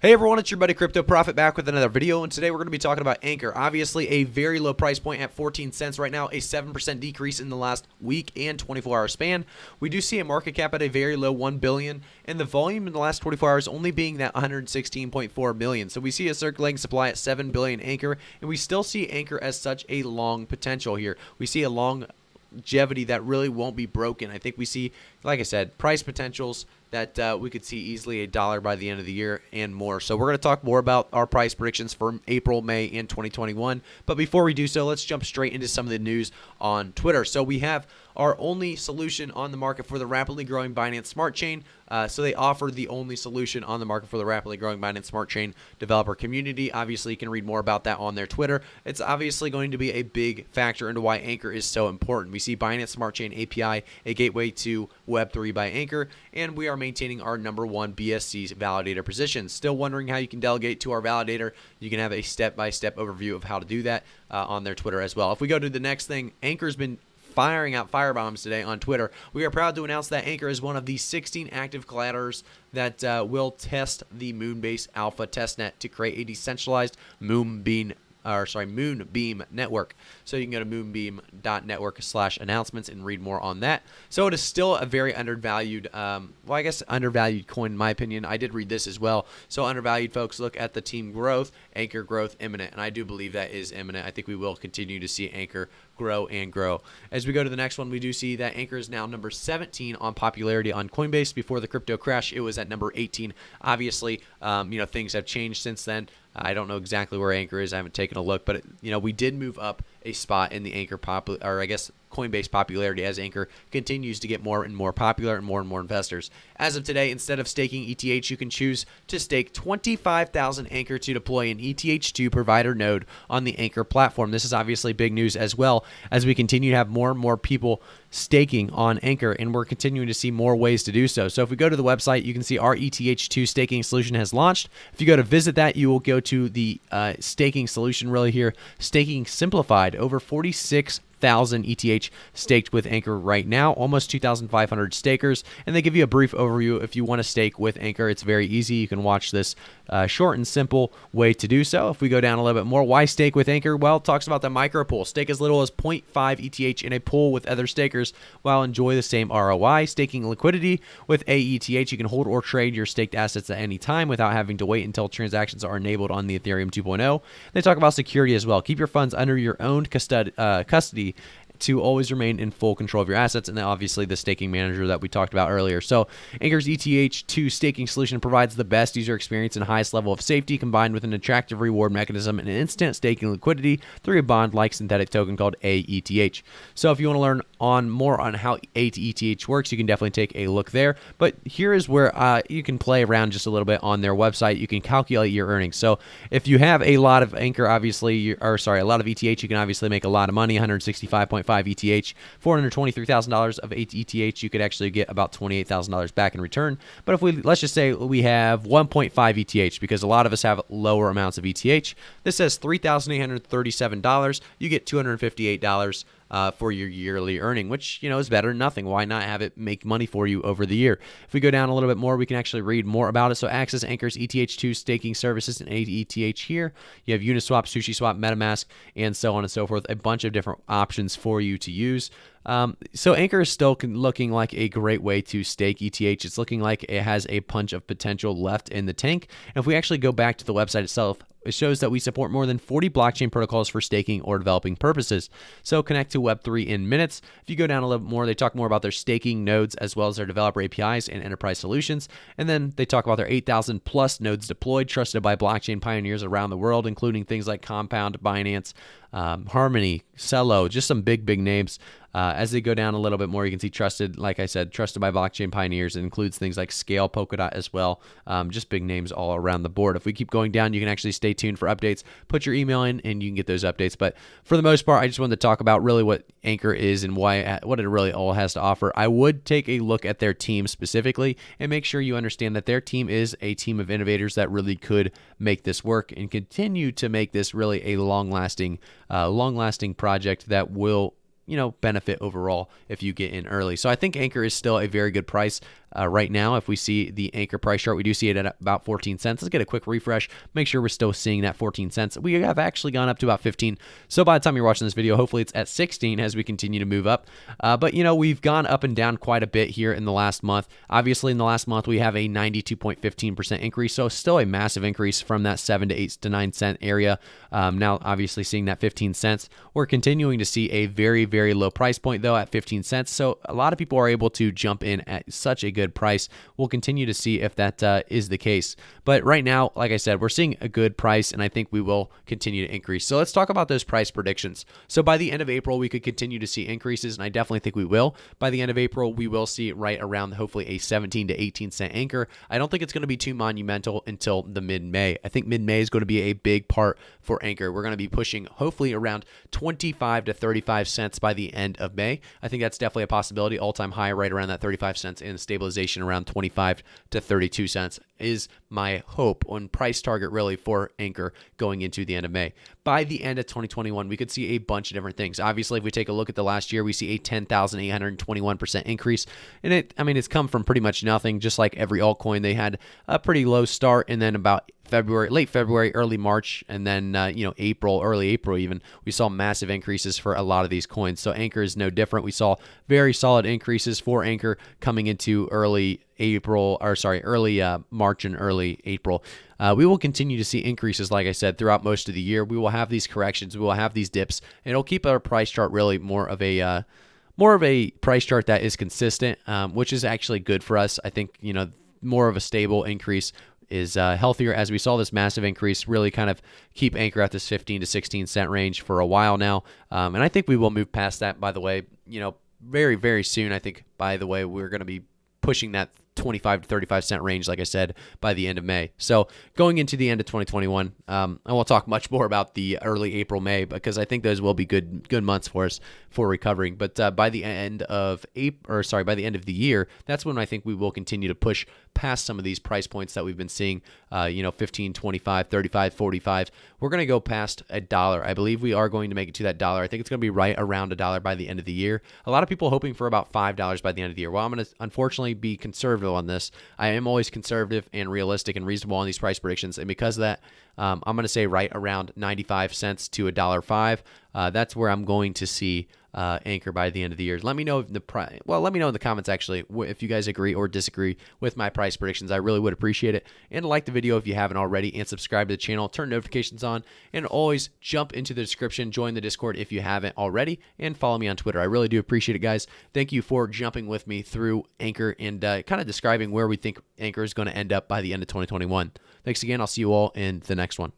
Hey everyone, it's your buddy Crypto Profit back with another video, and today we're going to be talking about Ankr. Obviously a very low price point at 14 cents right now, a 7% decrease in the last week and 24-hour span. We do see a market cap at a very low 1 billion, and the volume in the last 24 hours only being that 116.4 million. So we see a circulating supply at 7 billion Ankr, and we still see Ankr as such a long potential here. We see a longevity that really won't be broken. I think we see, like I said, price potentials that we could see easily $1 by the end of the year and more. So we're going to talk more about our price predictions for April, May, and 2021. But before we do so, let's jump straight into some of the news on Twitter. So we have our only solution on the market for the rapidly growing Binance Smart Chain. So they offer the only solution on the market for the rapidly growing Binance Smart Chain developer community. Obviously, you can read more about that on their Twitter. It's obviously going to be a big factor into why Ankr is so important. We see Binance Smart Chain API, a gateway to Web3 by Ankr, and we are maintaining our #1 BSC validator position. Still wondering how you can delegate to our validator? You can have a step-by-step overview of how to do that on their Twitter as well. If we go to the next thing, Ankr's been firing out firebombs today on Twitter. We are proud to announce that Ankr is one of the 16 active collaterators that will test the Moonbase Alpha testnet to create a decentralized Moonbeam network. So you can go to moonbeam.network/announcements and read more on that. So it is still a very undervalued, undervalued coin in my opinion. I did read this as well. So undervalued folks, look at the team growth, Ankr growth imminent, and I do believe that is imminent. I think we will continue to see Ankr grow and grow. As we go to the next one, we do see that Ankr is now number 17 on popularity on Coinbase. Before the crypto crash, it was at number 18. Obviously, things have changed since then. I don't know exactly where Ankr is. I haven't taken a look, but we did move up a spot in the Ankr Coinbase popularity as Ankr continues to get more and more popular and more investors. As of today, instead of staking ETH, you can choose to stake 25,000 Ankr to deploy an ETH2 provider node on the Ankr platform. This is obviously big news as well as we continue to have more and more people staking on Ankr, and we're continuing to see more ways to do so. So if we go to the website, you can see our ETH2 staking solution has launched. If you go to visit that, you will go to the staking solution really here, Staking Simplified. Over 46,000 ETH staked with Ankr right now, almost 2,500 stakers, and they give you a brief overview if you want to stake with Ankr. It's very easy. You can watch this short and simple way to do so. If we go down a little bit more, why stake with Ankr? Well, it talks about the micro pool. Stake as little as 0.5 ETH in a pool with other stakers while enjoy the same ROI. Staking liquidity with AETH. You can hold or trade your staked assets at any time without having to wait until transactions are enabled on the Ethereum 2.0. They talk about security as well. Keep your funds under your own custody to always remain in full control of your assets, and then obviously the staking manager that we talked about earlier. So Ankr's ETH2 staking solution provides the best user experience and highest level of safety, combined with an attractive reward mechanism and instant staking liquidity through a bond-like synthetic token called AETH. So if you want to learn more on how AETH works, you can definitely take a look there. But here is where you can play around just a little bit on their website. You can calculate your earnings. So if you have a lot of Ankr, obviously, a lot of ETH, you can obviously make a lot of money. 165.5 ETH, $423,000 of ETH, you could actually get about $28,000 back in return. But if let's just say we have 1.5 ETH, because a lot of us have lower amounts of ETH. This says $3,837. You get $258 for your yearly earning, which is better than nothing. Why not have it make money for you over the year? If we go down a little bit more, we can actually read more about it. So access Ankr's ETH2 staking services and AETH here. You have Uniswap, SushiSwap, MetaMask, and so on and so forth. A bunch of different options for you to use. So Ankr is still looking like a great way to stake ETH. It's looking like it has a punch of potential left in the tank. And if we actually go back to the website itself, it shows that we support more than 40 blockchain protocols for staking or developing purposes. So connect to Web3 in minutes. If you go down a little more, they talk more about their staking nodes as well as their developer APIs and enterprise solutions. And then they talk about their 8,000 plus nodes deployed, trusted by blockchain pioneers around the world, including things like Compound, Binance, Harmony, Celo, just some big names. As they go down a little bit more, you can see trusted, like I said, trusted by blockchain pioneers. It includes things like Scale, Polkadot as well. Just big names all around the board. If we keep going down, you can actually stay tuned for updates. Put your email in and you can get those updates. But for the most part, I just wanted to talk about really what Ankr is and what it really all has to offer. I would take a look at their team specifically and make sure you understand that their team is a team of innovators that really could make this work and continue to make this really a long-lasting project that will benefit overall if you get in early. So I think Ankr is still a very good price. right now. If we see the Ankr price chart, we do see it at about 14 cents. Let's get a quick refresh, make sure we're still seeing that 14 cents. We have actually gone up to about 15. So by the time you're watching this video, hopefully it's at 16 as we continue to move up. But we've gone up and down quite a bit here in the last month. Obviously, in the last month, we have a 92.15% increase. So still a massive increase from that 7 to 8 to 9 cent area. Now, obviously, seeing that 15 cents, we're continuing to see a very, very low price point, though, at 15 cents. So a lot of people are able to jump in at such a good price. We'll continue to see if that is the case. But right now, like I said, we're seeing a good price, and I think we will continue to increase. So let's talk about those price predictions. So by the end of April, we could continue to see increases, and I definitely think we will. By the end of April, we will see right around hopefully a 17 to 18 cent Ankr. I don't think it's going to be too monumental until the mid-May. I think mid-May is going to be a big part for Ankr. We're going to be pushing hopefully around 25 to 35 cents by the end of May. I think that's definitely a possibility. All-time high right around that 35 cents and stabilization around 25 to 32 cents is my hope on price target really for Ankr going into the end of May. By the end of 2021, we could see a bunch of different things. Obviously, if we take a look at the last year, we see a 10,821% increase. And it's come from pretty much nothing. Just like every altcoin, they had a pretty low start, and then about late February, early March, and then early April even, we saw massive increases for a lot of these coins. So Ankr is no different. We saw very solid increases for Ankr coming into early March and early April. We will continue to see increases, like I said, throughout most of the year. We will have these corrections. We will have these dips, and it'll keep our price chart really more of a price chart that is consistent, which is actually good for us. I think more of a stable increase is healthier, as we saw this massive increase really kind of keep Ankr at this 15 to 16 cent range for a while now. And I think we will move past that, by the way, very, very soon. I think, by the way, we're going to be pushing that 25 to 35 cent range, like I said, by the end of May. So going into the end of 2021, I won't talk much more about the early April, May, because I think those will be good months for us for recovering. But by the end of by the end of the year, that's when I think we will continue to push past some of these price points that we've been seeing, 15, 25, 35, 45. We're going to go past $1. I believe we are going to make it to that dollar. I think it's going to be right around $1 by the end of the year. A lot of people hoping for about $5 by the end of the year. Well, I'm going to unfortunately be conservative on this. I am always conservative and realistic and reasonable on these price predictions, and because of that, I'm going to say right around 95 cents to $1.05. That's where I'm going to see Ankr by the end of the year. Let me know let me know in the comments actually if you guys agree or disagree with my price predictions. I really would appreciate it. And like the video if you haven't already, and subscribe to the channel, turn notifications on, and always jump into the description, join the Discord if you haven't already, and follow me on Twitter. I really do appreciate it, guys. Thank you for jumping with me through Ankr and kind of describing where we think Ankr is going to end up by the end of 2021. Thanks again. I'll see you all in the next one.